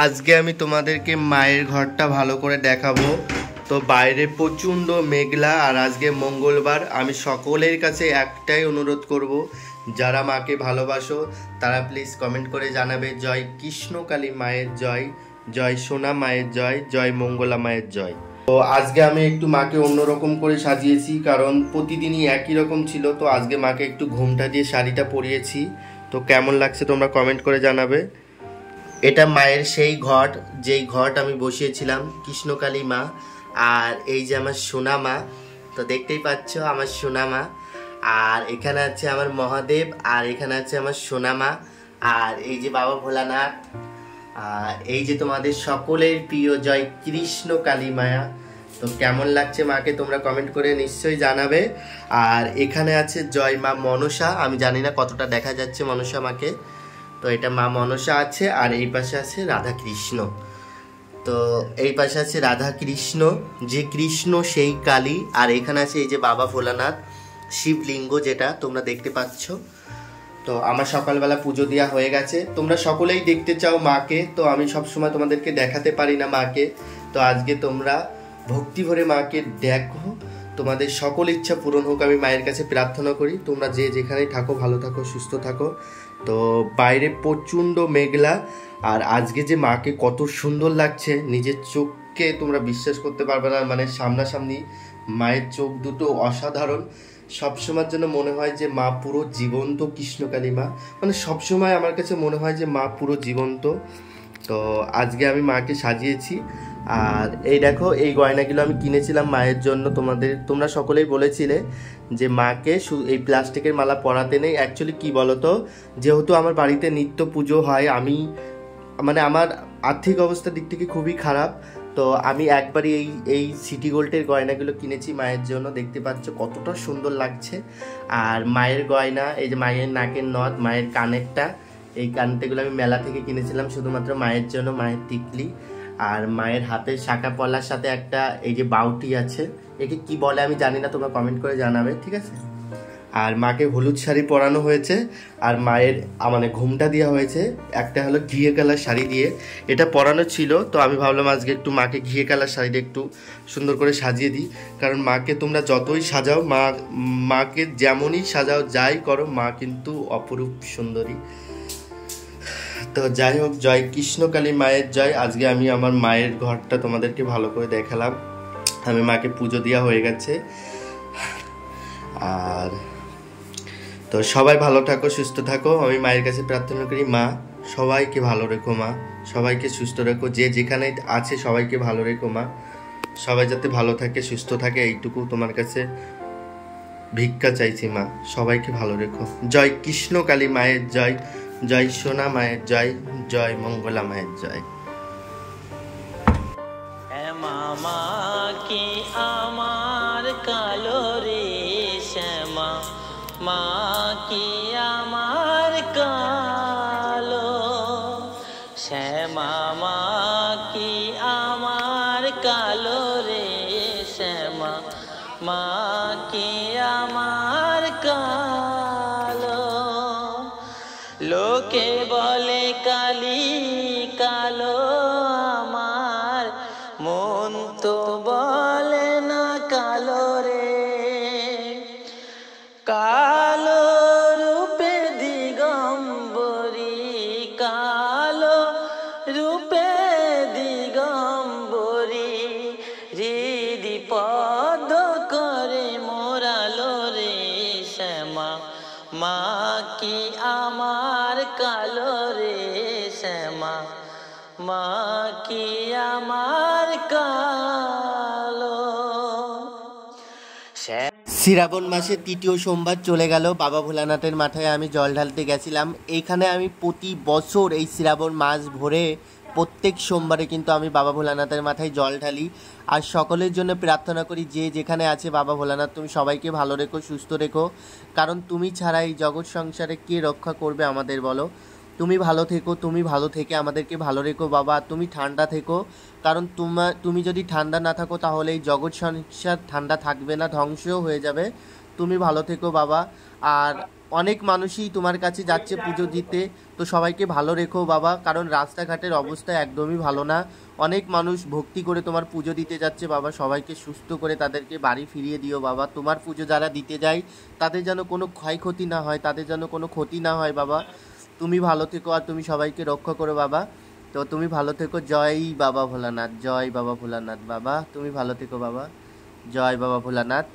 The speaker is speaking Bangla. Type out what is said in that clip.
আজকে আমি তোমাদেরকে মায়ের ঘরটা ভালো করে দেখাবো। তো বাইরে প্রচণ্ড মেঘলা, আর আজকে মঙ্গলবার। আমি সকলের কাছে একটাই অনুরোধ করব, যারা মাকে ভালোবাসো তারা প্লিজ কমেন্ট করে জানাবে জয় কৃষ্ণকালী মায়ের জয়, জয় সোনা মায়ের জয়, জয় মঙ্গলা মায়ের জয়। তো আজকে আমি একটু মাকে অন্যরকম করে সাজিয়েছি, কারণ প্রতিদিনই একই রকম ছিল। তো আজকে মাকে একটু ঘোমটা দিয়ে শাড়িটা পরিয়েছি। তো কেমন লাগছে তোমরা কমেন্ট করে জানাবে। এটা মায়ের সেই ঘট, যেই ঘট আমি বসিয়েছিলাম কৃষ্ণকালী মা। আর এই যে আমার সোনা মা, তো দেখতেই পাচ্ছ আমার সোনা মা। আর এখানে আছে আমার মহাদেব, আর এখানে আছে আমার সোনা মা। আর এই যে বাবা ভোলানাথ। আর এই যে তোমাদের সকলের প্রিয় জয় কৃষ্ণকালী মায়া। তো কেমন লাগছে মাকে তোমরা কমেন্ট করে নিশ্চয়ই জানাবে। আর এখানে আছে জয় মা মনসা। আমি জানি না কতটা দেখা যাচ্ছে মনসা মাকে। তো এটা মা মনসা আছে, আর এই পাশে আছে রাধা কৃষ্ণ। তো এই পাশে আছে রাধা কৃষ্ণ, যে কৃষ্ণ সেই কালী। আর এখানে আছে এই যে বাবা ভোলানাথ শিবলিঙ্গ, যেটা তোমরা দেখতে পাচ্ছ। তো আমার সকালবেলা পুজো দেওয়া হয়ে গেছে। তোমরা সকলেই দেখতে চাও মাকে, তো আমি সবসময় তোমাদেরকে দেখাতে পারি না মাকে। তো আজকে তোমরা ভক্তি ভরে মাকে দেখো, তোমাদের সকল ইচ্ছা পূরণ হোক আমি মায়ের কাছে প্রার্থনা করি। তোমরা যে যেখানেই থাকো ভালো থাকো, সুস্থ থাকো। তো বাইরে প্রচণ্ড মেঘলা, আর আজকে যে মাকে কত সুন্দর লাগছে নিজের চোখকে তোমরা বিশ্বাস করতে পারবে না। মানে সামনাসামনি মায়ের চোখ দুটো অসাধারণ। সবসময়ের জন্য মনে হয় যে মা পুরো জীবন্ত, কৃষ্ণকালী মা। মানে সবসময় আমার কাছে মনে হয় যে মা পুরো জীবন্ত। তো আজকে আমি মাকে সাজিয়েছি। আর এই দেখো, এই গয়নাগুলো আমি কিনেছিলাম মায়ের জন্য। তোমরা সকলেই বলেছিলে যে মাকে এই প্লাস্টিকের মালা পরাতে নেই। অ্যাকচুয়ালি কি বলতো, যেহেতু আমার বাড়িতে নিত্য পুজো হয়, আমি মানে আমার আর্থিক অবস্থার দিক থেকে খুবই খারাপ। তো আমি একবারই এই সিটি গোল্ডের গয়নাগুলো কিনেছি মায়ের জন্য। দেখতে পাচ্ছ কতটা সুন্দর লাগছে। আর মায়ের গয়না, এই যে মায়ের নাকের নথ, মায়ের কানেরটা, এই কানেরটাগুলো আমি মেলা থেকে কিনেছিলাম শুধুমাত্র মায়ের জন্য, মায়ের টিকলি। আর মায়ের হাতের শাঁখা পলার সাথে একটা এই যে বাউটি আছে, একে কি বলে আমি জানি না, তোমরা কমেন্ট করে জানাবে, ঠিক আছে। আর মাকে হলুদ শাড়ি পরানো হয়েছে, আর মায়ের মানে ঘুমটা দেওয়া হয়েছে একটা হলো ঘিয়ে কালার শাড়ি দিয়ে। এটা পরানো ছিল, তো আমি ভাবলাম আজকে একটু মাকে ঘিয়ে কালার শাড়িটা একটু সুন্দর করে সাজিয়ে দিই। কারণ মাকে তোমরা যতই সাজাও, মাকে যেমনই সাজাও, যাই করো, মা কিন্তু অপরূপ সুন্দরী। তো যাই হোক, জয় কৃষ্ণকালী মায়ের জয়। আজকে আমি আমার মায়ের ঘরটা তোমাদেরকে ভালো করে দেখালাম। আমি মাকে পুজো দেওয়া হয়ে গেছে। আর তো সবাই ভালো থাকো, সুস্থ থাকো। আমি মায়ের কাছে প্রার্থনা করি, মা সবাইকে ভালো রেখো, মা সবাইকে সুস্থ রেখো, যে যেখানে আছে সবাইকে ভালো রেখো মা। সবাই যাতে ভালো থাকে, সুস্থ থাকে, এইটুকু তোমার কাছে ভিক্ষা চাইছি মা। সবাইকে ভালো রেখো। জয় কৃষ্ণকালী মায়ের জয়, জয় সোনা মায়ের জয়, জয় মঙ্গলা মায়ের জয়। মামা কি আমার কালো রে শ্যামা, মা কি আমার কালো শ্যামা, মা কি আমার কালো রে শ্যামা, মা কি আমার কালো। লোকে বলে কালী কালো আমার, মন তো বলে না কালো রে। কালো রূপে দিগম্বরী, কালো রূপে দিগম্বরী, হৃদি পদ্ম করে মোরালো রে শ্যামা, মা কি আমার কালো রে শ্যামা, মা কি আমার কালো। শ্রাবণ মাসের তৃতীয় সোমবার চলে গেল। বাবা ভোলানাথের মাথায় আমি জল ঢালতে গেছিলাম। এইখানে আমি প্রতি বছর এই শ্রাবণ মাস ভরে প্রত্যেক সোমবারে কিন্তু আমি বাবা ভোলানাথের মাথায় জল ঢালি। আর সকলের জন্য প্রার্থনা করি, যে যেখানে আছে বাবা ভোলানাথ তুমি সবাইকে ভালো রেখো, সুস্থ রেখো। কারণ তুমি ছাড়া এই জগৎ সংসারে কে রক্ষা করবে আমাদের বলো। তুমি ভালো থেকো, তুমি ভালো থেকে আমাদেরকে ভালো রেখো বাবা। তুমি ঠান্ডা থেকো, কারণ তুমি যদি ঠান্ডা না থাকো তাহলে এই জগৎ সংসার ঠান্ডা থাকবে না, ধ্বংসও হয়ে যাবে। তুমি ভালো থেকো বাবা। আর অনেক মানুষই তোমার কাছে যাচ্ছে পুজো দিতে, তো তো সবাইকে ভালো রেখো বাবা, কারণ রাস্তাঘাটের অবস্থা একদমই ভালো না। অনেক মানুষ ভক্তি করে তোমার পুজো দিতে যাচ্ছে বাবা, সবাইকে সুস্থ করে তাদেরকে বাড়ি ফিরিয়ে দিও বাবা। তোমার পুজো যারা দিতে যায় তাদের যেন কোনো ক্ষয়ক্ষতি না হয়, তাদের যেন কোনো ক্ষতি না হয় বাবা। তুমি ভালো থেকো আর তুমি সবাইকে রক্ষা করো বাবা। তো তুমি ভালো থেকো। জয় বাবা ভোলানাথ, জয় বাবা ভোলানাথ। বাবা তুমি ভালো থেকো বাবা। জয় বাবা ভোলানাথ।